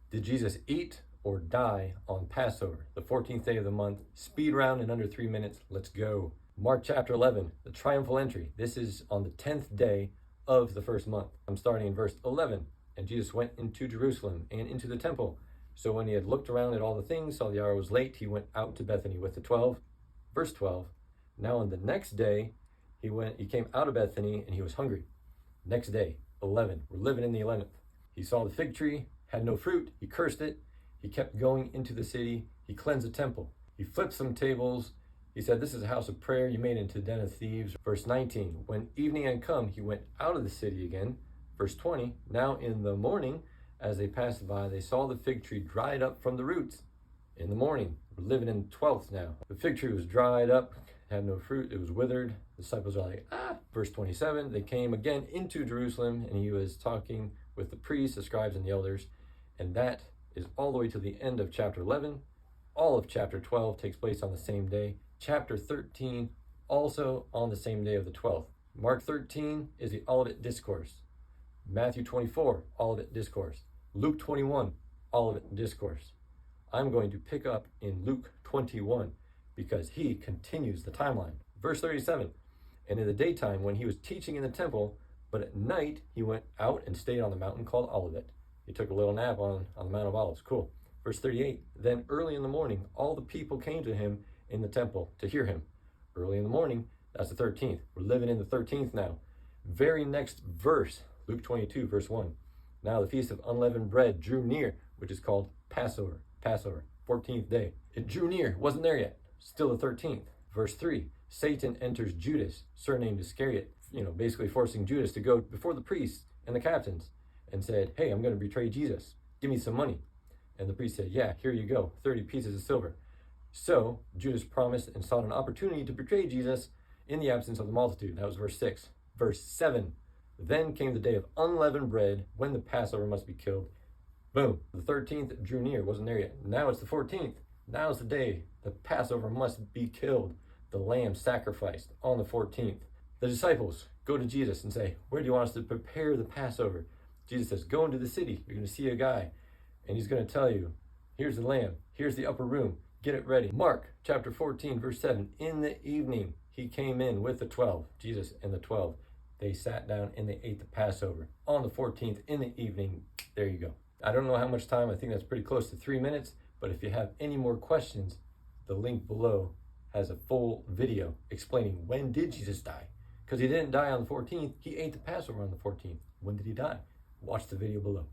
Did Jesus eat or die on Passover, the 14th day of the month? Speed round in under 3 minutes. Let's go. Mark chapter 11, the triumphal entry. This is on the 10th day of the first month. I'm starting in verse 11. And Jesus went into Jerusalem and into the temple. So when he had looked around at all the things, saw the hour was late, he went out to Bethany with the 12. Verse 12. Now on the next day, he came out of Bethany and he was hungry. Next day, 11. We're living in the 11th. He saw the fig tree, had no fruit. He cursed it. He kept going into the city. He cleansed the temple. He flipped some tables. He said, "This is a house of prayer. You made it into a den of thieves." Verse 19. When evening had come, he went out of the city again. Verse 20. Now in the morning, as they passed by, they saw the fig tree dried up from the roots. In the morning. We're living in the 12th now. The fig tree was dried up, had no fruit. It was withered. The disciples are like, ah. Verse 27. They came again into Jerusalem, and he was talking with the priests, the scribes, and the elders. And that is all the way to the end of chapter 11. All of chapter 12 takes place on the same day. Chapter 13 also on the same day of the 12th. Mark 13 is the Olivet Discourse. Matthew 24, Olivet Discourse. Luke 21, Olivet Discourse. I'm going to pick up in Luke 21 because he continues the timeline. Verse 37, and in the daytime when he was teaching in the temple, but at night he went out and stayed on the mountain called Olivet. He took a little nap on the Mount of Olives. Cool. Verse 38, then early in the morning, all the people came to him in the temple to hear him. Early in the morning, that's the 13th. We're living in the 13th now. Very next verse, Luke 22, verse 1. Now the feast of unleavened bread drew near, which is called Passover. Passover, 14th day. It drew near, wasn't there yet. Still the 13th. Verse 3, Satan enters Judas, surnamed Iscariot, basically forcing Judas to go before the priests and the captains and said, hey, I'm going to betray Jesus. Give me some money. And the priest said, yeah, here you go, 30 pieces of silver. So Judas promised and sought an opportunity to betray Jesus in the absence of the multitude. That was verse 6. Verse 7. Then came the day of unleavened bread, when the Passover must be killed. Boom. The 13th drew near, wasn't there yet. Now it's the 14th. Now's the day the Passover must be killed. The lamb sacrificed on the 14th. The disciples go to Jesus and say, where do you want us to prepare the Passover? Jesus says, go into the city. You're going to see a guy, and he's going to tell you, here's the lamb. Here's the upper room. Get it ready. Mark chapter 14, verse 7. In the evening, he came in with the 12, Jesus and the 12. They sat down and they ate the Passover on the 14th in the evening. There you go. I don't know how much time. I think that's pretty close to 3 minutes. But if you have any more questions, the link below has a full video explaining when did Jesus die? Because he didn't die on the 14th. He ate the Passover on the 14th. When did he die? Watch the video below.